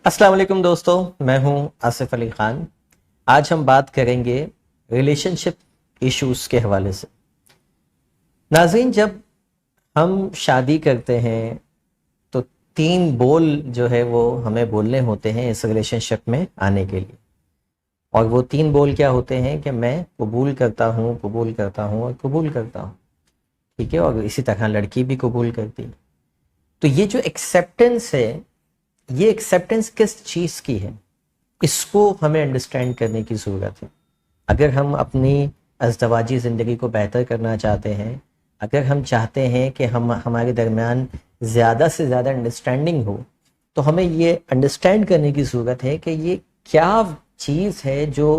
अस्सलाम वालेकुम दोस्तों, मैं हूं आसिफ अली खान। आज हम बात करेंगे रिलेशनशिप इश्यूज के हवाले से। नाज़रीन, जब हम शादी करते हैं तो 3 बोल जो है वो हमें बोलने होते हैं इस रिलेशनशिप में आने के लिए। और वो 3 बोल क्या होते हैं कि मैं कबूल करता हूँ, कबूल करता हूँ और कबूल करता हूँ। ठीक है, और इसी तरह लड़की भी कबूल करती है। तो ये जो एक्सेप्टेंस है, ये एक्सेप्टेंस किस चीज़ की है, इसको हमें अंडरस्टैंड करने की ज़रूरत है। अगर हम अपनी अज़दवाजी ज़िंदगी को बेहतर करना चाहते हैं, अगर हम चाहते हैं कि हम हमारे दरमियान ज़्यादा से ज़्यादा अंडरस्टैंडिंग हो, तो हमें ये अंडरस्टैंड करने की ज़रूरत है कि ये क्या चीज़ है जो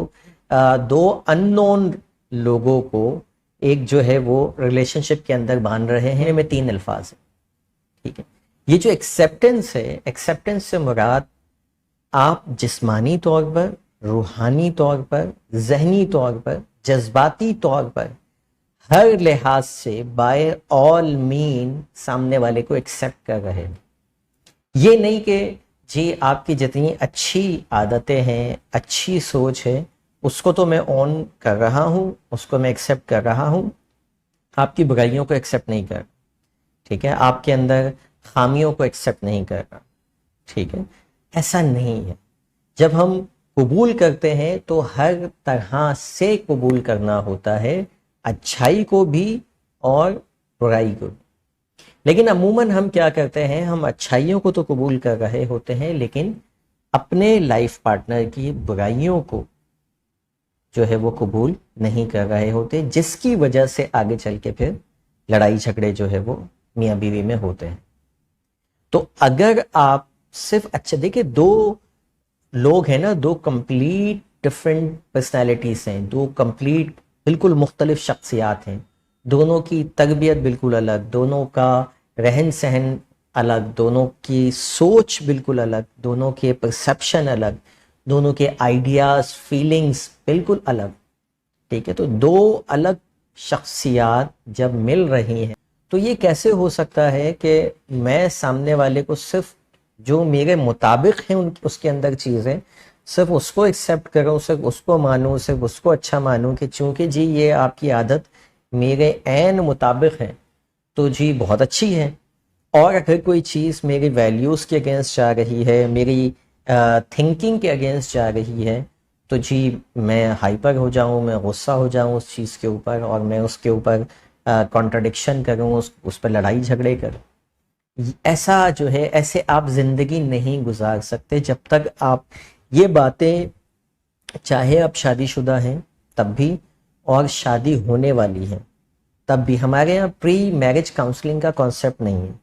दो अननोन लोगों को एक जो है वो रिलेशनशिप के अंदर बांध रहे हैं। में 3 अल्फाज हैं। ठीक है, ये जो एक्सेप्टेंस है, एक्सेप्टेंस से मुराद आप जिस्मानी तौर पर, रूहानी तौर पर, जहनी तौर पर, जज्बाती तौर पर, हर लिहाज से बाय ऑल मीन सामने वाले को एक्सेप्ट कर रहे हैं। ये नहीं कि जी आपकी जितनी अच्छी आदतें हैं, अच्छी सोच है, उसको तो मैं ऑन कर रहा हूँ, उसको मैं एक्सेप्ट कर रहा हूँ, आपकी बुराइयों को एक्सेप्ट नहीं कर। ठीक है, आपके अंदर खामियों को एक्सेप्ट नहीं कर रहा। ठीक है, ऐसा नहीं है। जब हम कबूल करते हैं तो हर तरह से कबूल करना होता है, अच्छाई को भी और बुराई को भी। लेकिन अमूमन हम क्या करते हैं, हम अच्छाइयों को तो कबूल कर रहे होते हैं, लेकिन अपने लाइफ पार्टनर की बुराइयों को जो है वो कबूल नहीं कर रहे होते, जिसकी वजह से आगे चल के फिर लड़ाई झगड़े जो है वो मियाँ बीवी में होते हैं। तो अगर आप सिर्फ अच्छा देखिए, 2 लोग हैं ना, 2 कंप्लीट डिफरेंट पर्सनैलिटीज हैं, 2 कंप्लीट बिल्कुल मुख्तलिफ शख्सियात हैं। दोनों की तरबियत बिल्कुल अलग, दोनों का रहन सहन अलग, दोनों की सोच बिल्कुल अलग, दोनों के परसेप्शन अलग, दोनों के आइडियाज फीलिंग्स बिल्कुल अलग। ठीक है, तो 2 अलग शख्सियात जब मिल रही हैं तो ये कैसे हो सकता है कि मैं सामने वाले को सिर्फ जो मेरे मुताबिक है उसके अंदर चीज़ें सिर्फ उसको एक्सेप्ट करूं, सिर्फ उसको मानूं, सिर्फ उसको अच्छा मानूं कि चूंकि जी ये आपकी आदत मेरे ऐन मुताबिक है तो जी बहुत अच्छी है। और अगर कोई चीज़ मेरी वैल्यूज़ के अगेंस्ट जा रही है, मेरी थिंकिंग के अगेंस्ट जा रही है, तो जी मैं हाइपर हो जाऊं, मैं गुस्सा हो जाऊं उस चीज़ के ऊपर, और मैं उसके ऊपर कॉन्ट्रडिक्शन करूं, उस पर लड़ाई झगड़े करूं। ऐसा जो है, ऐसे आप ज़िंदगी नहीं गुजार सकते जब तक आप ये बातें, चाहे आप शादीशुदा हैं तब भी और शादी होने वाली है तब भी। हमारे यहाँ प्री मैरिज काउंसलिंग का कॉन्सेप्ट नहीं है।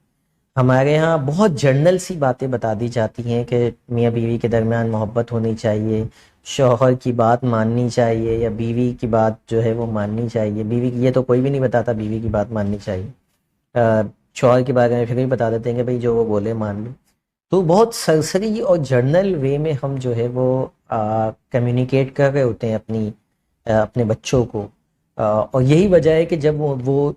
हमारे यहाँ बहुत जर्नल सी बातें बता दी जाती हैं कि मियाँ बीवी के दरमियान मोहब्बत होनी चाहिए, शौहर की बात माननी चाहिए, या बीवी की बात जो है वो माननी चाहिए। बीवी की ये तो कोई भी नहीं बताता बीवी की बात माननी चाहिए। शौहर के बारे में फिर भी बता देते हैं कि भाई जो वो बोले मान लो। तो बहुत सरसरी और जर्नल वे में हम जो है वो कम्युनिकेट कर रहे होते हैं अपने बच्चों को। और यही वजह है कि जब वो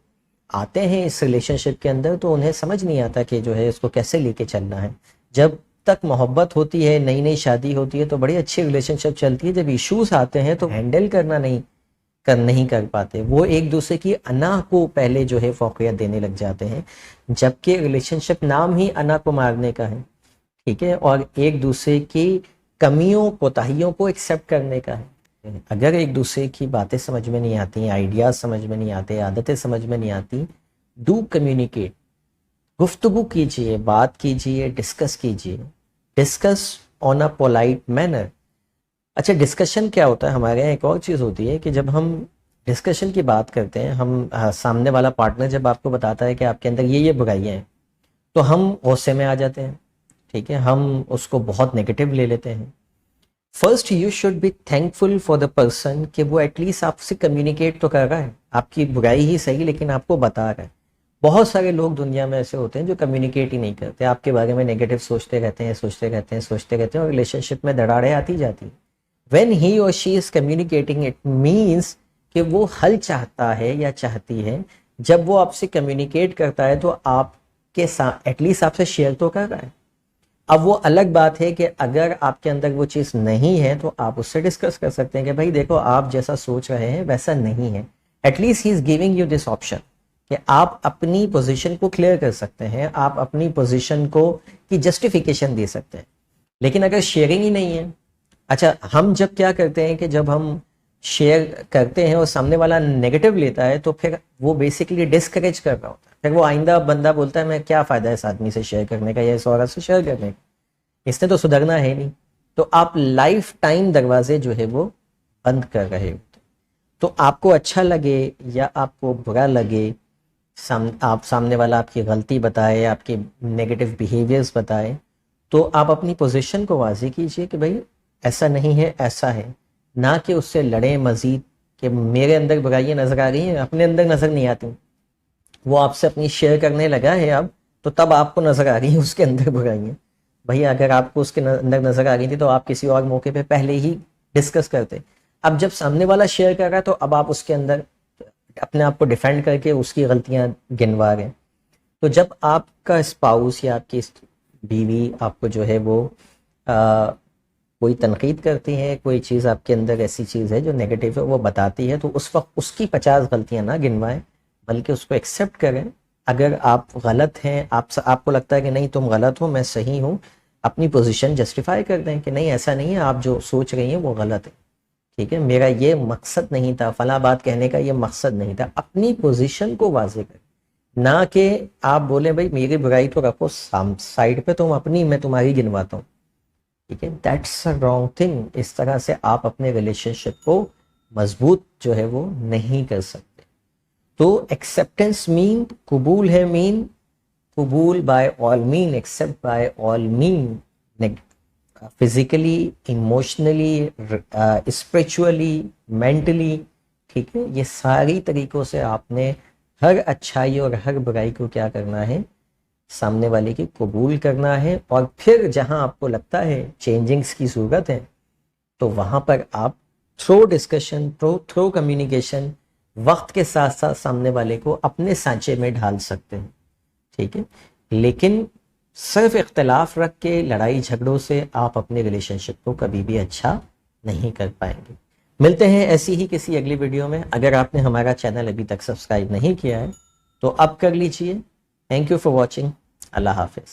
आते हैं इस रिलेशनशिप के अंदर तो उन्हें समझ नहीं आता कि जो है इसको कैसे लेके चलना है। जब तक मोहब्बत होती है, नई नई शादी होती है तो बड़ी अच्छी रिलेशनशिप चलती है। जब इश्यूज आते हैं तो हैंडल करना नहीं कर पाते, वो एक दूसरे की अना को पहले जो है फौकियत देने लग जाते हैं, जबकि रिलेशनशिप नाम ही अना को मारने का है। ठीक है, और एक दूसरे की कमियों कोताहियों को एक्सेप्ट करने का है। अगर एक दूसरे की बातें समझ में नहीं आती, आइडियाज समझ में नहीं आते, आदतें समझ में नहीं आती, डू कम्युनिकेट, गुफ्तगू कीजिए, बात कीजिए, डिस्कस कीजिए, discuss on a polite manner. अच्छा, डिस्कशन क्या होता है हमारे यहाँ? एक और चीज़ होती है कि जब हम डिस्कशन की बात करते हैं, सामने वाला पार्टनर जब आपको बताता है कि आपके अंदर ये बुराइयां हैं, तो हम गुस्से में आ जाते हैं। ठीक है, हम उसको बहुत नेगेटिव ले लेते हैं। First you should be thankful for the person कि वो एटलीस्ट आपसे कम्युनिकेट तो कर रहा है, आपकी बुराई ही सही लेकिन आपको बता रहा है। बहुत सारे लोग दुनिया में ऐसे होते हैं जो कम्युनिकेट ही नहीं करते, आपके बारे में नेगेटिव सोचते रहते हैं और रिलेशनशिप में दरारें आती जाती हैं। व्हेन ही और she is communicating, it means कि वो हल चाहता है या चाहती है। जब वो आपसे कम्युनिकेट करता है तो आपके साथ एटलीस्ट आपसे शेयर तो कर रहा है। اب وہ الگ بات ہے کہ اگر آپ کے اندر وہ چیز نہیں ہے تو آپ اس سے ڈسکس کر سکتے ہیں کہ بھائی دیکھو آپ جیسا سوچ رہے ہیں ویسا نہیں ہے. At least he is giving you this option کہ آپ اپنی پوزیشن کو کلیئر کر سکتے ہیں, آپ اپنی پوزیشن کو کی جسٹیفیکیشن دے سکتے ہیں. لیکن اگر شیئرنگ ہی نہیں ہے, اچھا ہم جب کیا کرتے ہیں کہ جب ہم شیئر کرتے ہیں اور سامنے والا نیگیٹو لیتا ہے تو پھر وہ بیسکلی ڈسکریج کر رہا ہوتا ہے. پھر وہ آئندہ بندہ بولتا ہے میں کیا فائدہ ہے اس آدمی سے شیئر کرنے کا یا اس عورت سے شیئر کرنے کا, اس نے تو سدھرنا ہے نہیں. تو آپ لائف ٹائم دروازے جو ہے وہ بند کر رہے ہوتے. تو آپ کو اچھا لگے یا آپ کو برا لگے, آپ سامنے والا آپ کی غلطی بتائے, آپ کے نیگیٹو بیہیویئرز بتائے, تو آپ اپنی پوزیشن کو واضح کیجئے کہ بھائی ایسا نہیں ہے ایسا ہے, نہ کہ اس سے لڑیں مزید کہ میرے اندر برائیاں نظر آ رہی ہیں اپنے اندر نظر نہیں آتی. وہ آپ سے اپنی شیئر کرنے لگا ہے اب تو تب آپ کو نظر آ رہی ہیں اس کے اندر برائیاں. بھائی اگر آپ کو اس کے اندر نظر آ رہی تھی تو آپ کسی اور موقع پہ پہلے ہی ڈسکس کرتے. اب جب سامنے والا شیئر کر رہا ہے تو اب آپ اس کے اندر اپنے آپ کو ڈیفینڈ کر کے اس کی غلطیاں گنوا رہے ہیں. تو جب آپ کا اسپاؤس یا آپ کی بیوی آپ کو جو ہے وہ کوئی تنقید کرتی ہے, کوئی چیز آپ کے اندر ایسی چیز ہے جو نیگیٹو ہے وہ بتاتی ہے, تو اس وقت اس کی 50 غلطیاں نہ گنوائیں بلکہ اس کو ایکسیپٹ کریں. اگر آپ غلط ہیں, آپ کو لگتا ہے کہ نہیں تم غلط ہو میں صحیح ہوں, اپنی پوزیشن جسٹیفائی کر دیں کہ نہیں ایسا نہیں ہے, آپ جو سوچ رہی ہیں وہ غلط ہے. ٹھیک ہے, میرا یہ مقصد نہیں تھا, فلاں بات کہنے کا یہ مقصد نہیں تھا. اپنی پوزیشن کو واضح کریں, نہ کہ آپ بولیں بھائی میری برائی تو رکھو سائڈ پہ, تم اپنی میں تمہاری گنواتا ہوں. ٹھیک ہے, دیٹس اے رانگ تھنگ. اس طرح سے آپ اپنے ریلیشن شپ کو مضبوط جو ہے وہ نہیں کر سکتے. تو ایکسیپٹنس مین قبول ہے, مین قبول by all men, accept by all men, physically, emotionally, spiritually, mentally. ٹھیک ہے, یہ ساری طریقوں سے آپ نے ہر اچھائی اور ہر برائی کو کیا کرنا ہے, سامنے والے کی قبول کرنا ہے. اور پھر جہاں آپ کو لگتا ہے چینجنگز کی ضرورت ہے تو وہاں پر آپ تھرو ڈسکشن, تھرو کمیونیکیشن, وقت کے ساتھ ساتھ سامنے والے کو اپنے سانچے میں ڈھال سکتے ہیں. ٹھیک ہے, لیکن صرف اختلاف رکھ کے لڑائی جھگڑوں سے آپ اپنے ریلیشن شپ کو کبھی بھی اچھا نہیں کر پائیں گے. ملتے ہیں ایسی ہی کسی اگلی ویڈیو میں. اگر آپ نے ہمارا چینل ابھی تک سبسکرائب نہیں کیا ہے تو اب کر لیجئے. Thank you for watching. اللہ حافظ.